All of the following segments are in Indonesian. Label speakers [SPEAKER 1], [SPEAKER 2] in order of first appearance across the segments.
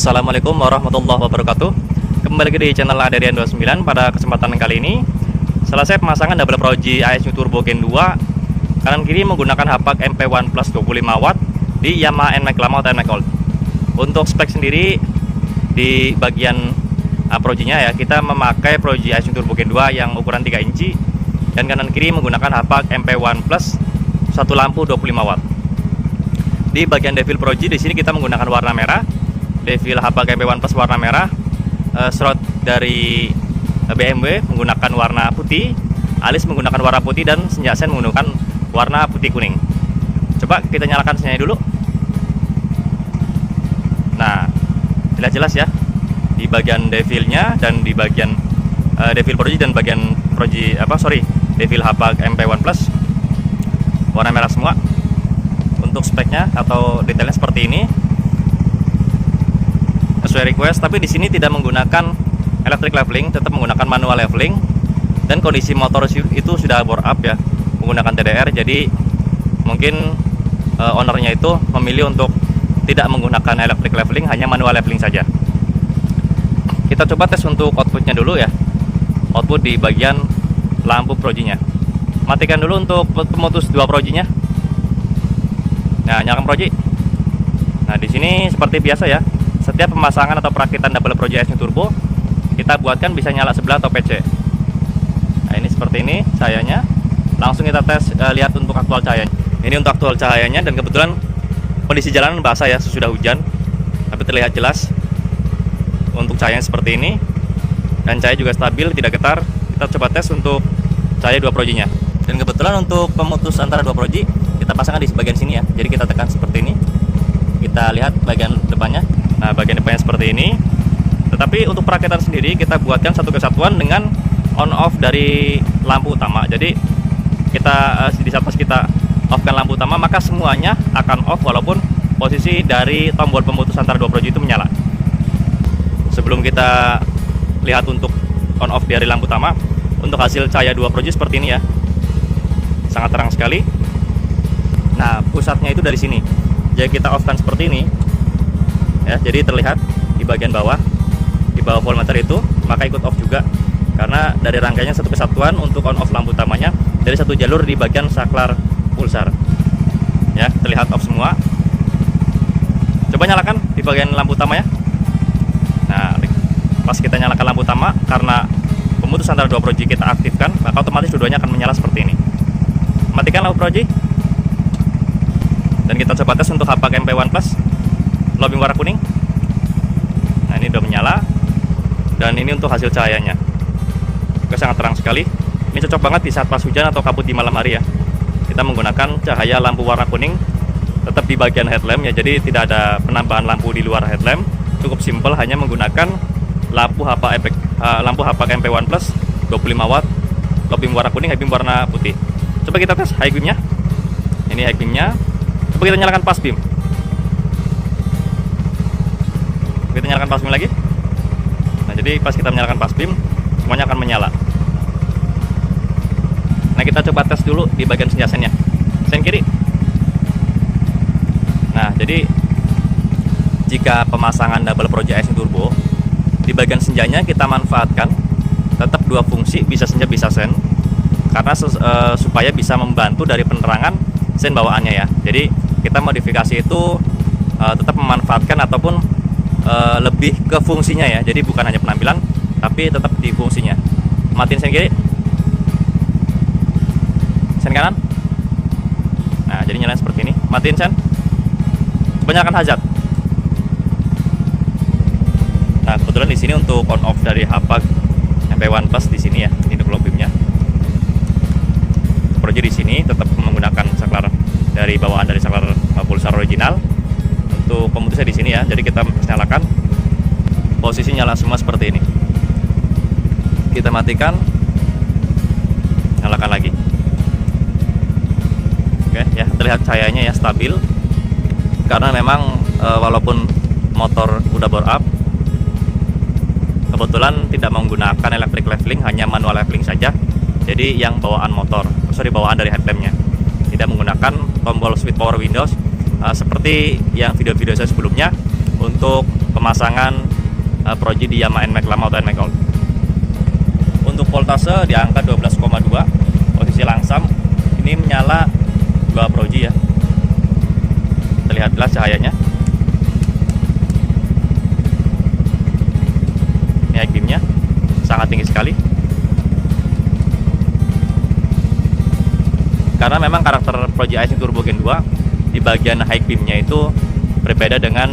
[SPEAKER 1] Assalamualaikum warahmatullahi wabarakatuh. Kembali lagi di channel Aderian 29. Pada kesempatan kali ini selesai pemasangan double proji ASU Turbo Gen 2 kanan kiri menggunakan Hapak MP1 Plus 25 watt di Yamaha NMAX lama atau NMAX Old. Untuk spek sendiri di bagian projinya ya, kita memakai proji ASU Turbo Gen 2 yang ukuran 3 inci dan kanan kiri menggunakan Hapak MP1 Plus satu lampu 25 watt. Di bagian devil proji di sini kita menggunakan warna merah. Devil Hapak MP1 Plus warna merah. Slot dari BMW menggunakan warna putih, alis menggunakan warna putih, dan senja sen menggunakan warna putih kuning. Coba kita nyalakan senjanya dulu. Nah, jelas-jelas ya di bagian devilnya dan di bagian devil proji dan bagian proji devil Hapak MP1 Plus warna merah semua. Untuk speknya atau detailnya seperti ini sesuai request, tapi di sini tidak menggunakan electric leveling, tetap menggunakan manual leveling, dan kondisi motor itu sudah bore up ya, menggunakan TDR. Jadi mungkin ownernya itu memilih untuk tidak menggunakan electric leveling, hanya manual leveling saja. Kita coba tes untuk outputnya dulu ya, output di bagian lampu projinya. Matikan dulu untuk pemutus dua projinya. Nah, nyalakan proji. Nah, di sini seperti biasa ya, setiap pemasangan atau perakitan double proji ASU Turbo kita buatkan bisa nyala sebelah atau PC. Nah, ini seperti ini cahayanya. Langsung kita tes, lihat untuk aktual cahayanya. Ini untuk aktual cahayanya, dan kebetulan kondisi jalanan basah ya, sesudah hujan, tapi terlihat jelas untuk cahayanya seperti ini, dan cahaya juga stabil, tidak getar. Kita coba tes untuk cahaya dua projinya. Dan kebetulan untuk pemutus antara dua proji kita pasangkan di bagian sini ya, jadi kita tekan seperti ini. Kita lihat bagian depannya. Nah, bagian depannya seperti ini. Tetapi untuk perakitan sendiri kita buatkan satu kesatuan dengan on off dari lampu utama. Jadi kita di saat pas kita off-kan lampu utama, maka semuanya akan off walaupun posisi dari tombol pemutus antara dua proji itu menyala. Sebelum kita lihat untuk on off dari lampu utama, untuk hasil cahaya dua proji seperti ini ya, sangat terang sekali. Nah, pusatnya itu dari sini. Jadi kita off-kan seperti ini ya, jadi terlihat di bagian bawah, di bawah voltmeter itu, maka ikut off juga karena dari rangkaiannya satu kesatuan untuk on off lampu utamanya dari satu jalur di bagian saklar pulsar ya, terlihat off semua. Coba nyalakan di bagian lampu utama ya. Nah, pas kita nyalakan lampu utama, karena pemutus antara dua proji kita aktifkan, maka otomatis dua-duanya akan menyala seperti ini. Matikan lampu proji, dan kita coba tes untuk Hapak MP1 Plus lobby warna kuning. Nah, ini udah menyala, dan ini untuk hasil cahayanya. Oke, sangat terang sekali. Ini cocok banget di saat pas hujan atau kabut di malam hari ya. Kita menggunakan cahaya lampu warna kuning tetap di bagian headlamp ya, jadi tidak ada penambahan lampu di luar headlamp. Cukup simple, hanya menggunakan lampu Hapak MP1 Plus 25 watt, low beam warna kuning, high beam warna putih. Coba kita tes high beamnya. Ini high beamnya. Coba kita nyalakan pas beam. Kita nyalakan pas beam lagi. Nah, jadi pas kita menyalakan pas beam, semuanya akan menyala. Nah, kita coba tes dulu di bagian senja sennya. Sen kiri. Nah, jadi jika pemasangan double proji ASU Turbo, di bagian senjanya kita manfaatkan tetap dua fungsi, bisa senja bisa sen, karena supaya bisa membantu dari penerangan sen bawaannya ya. Jadi kita modifikasi itu tetap memanfaatkan ataupun lebih ke fungsinya ya, jadi bukan hanya penampilan tapi tetap di fungsinya. Matiin sen kiri, sen kanan. Nah, jadi nyalain seperti ini. Matiin sen, banyakkan hazard. Nah, kebetulan di sini untuk on off dari Hapak MP1 Plus di sini ya, ini glow beamnya. Proji di sini tetap menggunakan saklar dari bawaan dari saklar pulsar original. Untuk pemutusnya di sini ya, jadi kita nyalakan, posisi nyala semua seperti ini. Kita matikan, nyalakan lagi. Oke ya, terlihat cahayanya ya stabil, karena memang walaupun motor udah bore up, kebetulan tidak menggunakan electric leveling, hanya manual leveling saja. Jadi yang bawaan bawaan dari headlampnya tidak menggunakan tombol switch power windows seperti yang video-video saya sebelumnya untuk pemasangan Proji di Yamaha NMAX lama atau NMAX Gold. Untuk voltase di angka 12,2, posisi langsam. Ini menyala 2 Proji ya. Terlihat jelas cahayanya. Ini high beamnya sangat tinggi sekali. Karena memang karakter Proji Icing Turbo Gen 2 di bagian high beamnya itu berbeda dengan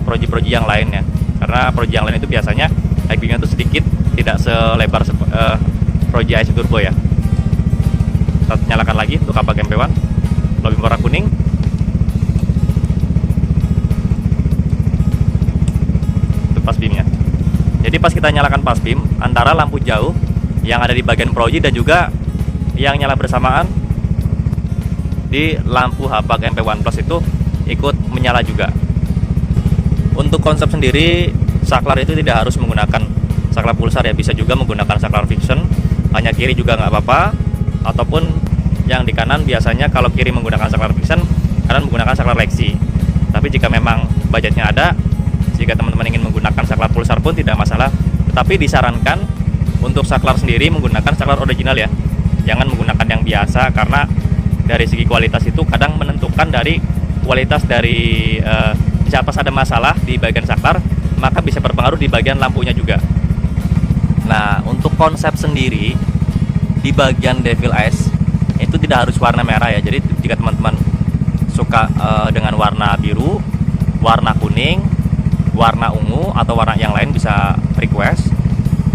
[SPEAKER 1] Proji-Proji yang lainnya. Karena Proji yang lain itu biasanya high beamnya itu sedikit, tidak selebar Proji Icing Turbo ya. Kita nyalakan lagi untuk kapak MP1, low beam warna kuning. Itu pas beamnya. Jadi pas kita nyalakan pas beam, antara lampu jauh yang ada di bagian Proji dan juga yang nyala bersamaan di lampu hapak MP1 Plus itu ikut menyala juga. Untuk konsep sendiri, saklar itu tidak harus menggunakan saklar pulsar ya, bisa juga menggunakan saklar fiction, hanya kiri juga nggak apa-apa, ataupun yang di kanan biasanya kalau kiri menggunakan saklar fiction, kanan menggunakan saklar Lexi. Tapi jika memang budgetnya ada, jika teman-teman ingin menggunakan saklar pulsar pun tidak masalah, tetapi disarankan untuk saklar sendiri menggunakan saklar original ya, jangan menggunakan yang biasa, karena dari segi kualitas itu kadang menentukan dari kualitas dari jika pas ada masalah di bagian saklar, maka bisa berpengaruh di bagian lampunya juga. Nah, untuk konsep sendiri di bagian Devil Eyes itu tidak harus warna merah ya. Jadi jika teman-teman suka dengan warna biru, warna kuning, warna ungu atau warna yang lain bisa request.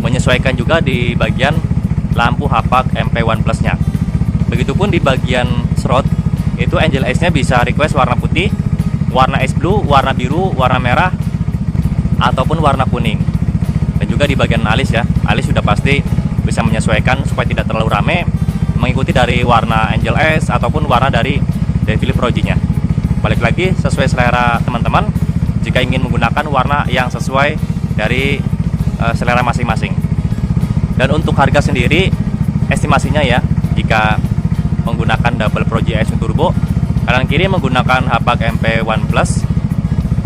[SPEAKER 1] Menyesuaikan juga di bagian lampu hapak MP1 Plus nya. Begitupun di bagian slot itu Angel Eyes nya bisa request warna putih, warna ice blue, warna biru, warna merah, ataupun warna kuning. Dan juga di bagian alis ya, alis sudah pasti bisa menyesuaikan supaya tidak terlalu rame, mengikuti dari warna Angel Eyes ataupun warna dari Devil Proji nya. Balik lagi sesuai selera teman-teman, jika ingin menggunakan warna yang sesuai dari selera masing-masing. Dan untuk harga sendiri, estimasinya ya, jika menggunakan double Proji Icing Turbo, kanan kiri menggunakan hapak MP1 Plus,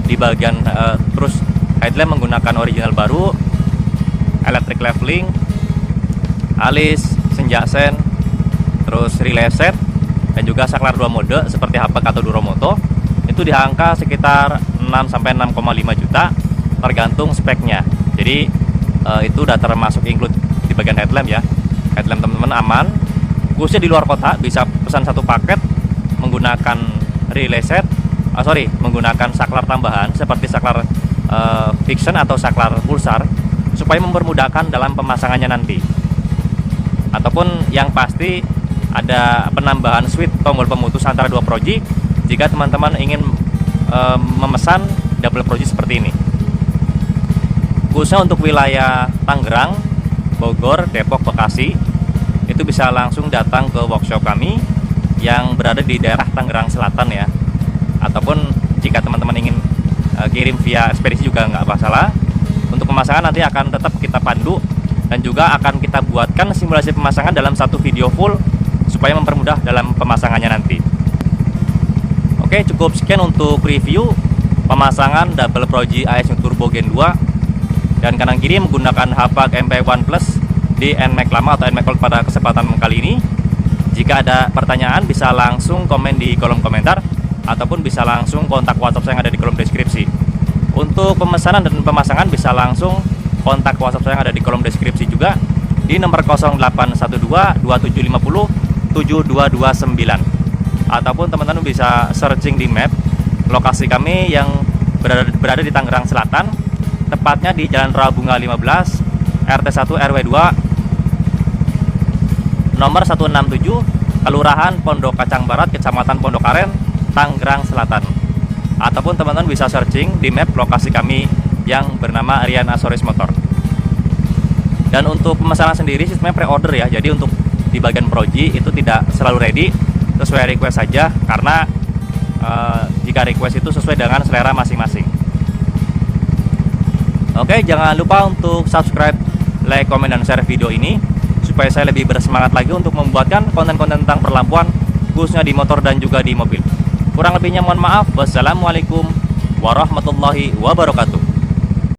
[SPEAKER 1] di bagian terus headlamp menggunakan original baru, electric leveling, alis, senja sen, terus relay set, dan juga saklar 2 mode seperti hapak atau Duromoto. Itu di angka sekitar 6-6,5 juta tergantung speknya. Jadi itu udah termasuk include di bagian headlamp ya. Headlamp teman-teman aman. Khususnya di luar kota bisa pesan satu paket menggunakan relay set, menggunakan saklar tambahan seperti saklar fiction atau saklar pulsar supaya mempermudahkan dalam pemasangannya nanti. Ataupun yang pasti ada penambahan switch tombol pemutus antara 2 Proji jika teman-teman ingin memesan double Proji seperti ini. Khususnya untuk wilayah Tangerang, Bogor, Depok, Bekasi, itu bisa langsung datang ke workshop kami yang berada di daerah Tangerang Selatan ya. Ataupun jika teman-teman ingin kirim via ekspedisi juga nggak masalah. Untuk pemasangan nanti akan tetap kita pandu dan juga akan kita buatkan simulasi pemasangan dalam satu video full supaya mempermudah dalam pemasangannya nanti. Oke, cukup sekian untuk review pemasangan double Proji Icing Turbo Gen 2 dan kanan kiri menggunakan hapak MP1 Plus di NMAX lama atau NMAX Gold pada kesempatan kali ini. Jika ada pertanyaan bisa langsung komen di kolom komentar ataupun bisa langsung kontak WhatsApp saya yang ada di kolom deskripsi. Untuk pemesanan dan pemasangan bisa langsung kontak WhatsApp saya yang ada di kolom deskripsi juga di nomor 0812 2750 7229. Ataupun teman-teman bisa searching di map lokasi kami yang berada di Tangerang Selatan, tepatnya di Jalan Rawabunga 15 RT 1 RW 2 nomor 167, Kelurahan Pondok Kacang Barat, Kecamatan Pondok Aren, Tangerang Selatan. Ataupun teman-teman bisa searching di map lokasi kami yang bernama Rian Asoris Motor. Dan untuk pemesanan sendiri sistemnya pre-order ya, jadi untuk di bagian Proji itu tidak selalu ready, sesuai request saja, karena jika request itu sesuai dengan selera masing-masing. Oke, jangan lupa untuk subscribe, like, komen, dan share video ini supaya saya lebih bersemangat lagi untuk membuatkan konten-konten tentang perlampuan khususnya di motor dan juga di mobil. Kurang lebihnya mohon maaf. Wassalamualaikum warahmatullahi wabarakatuh.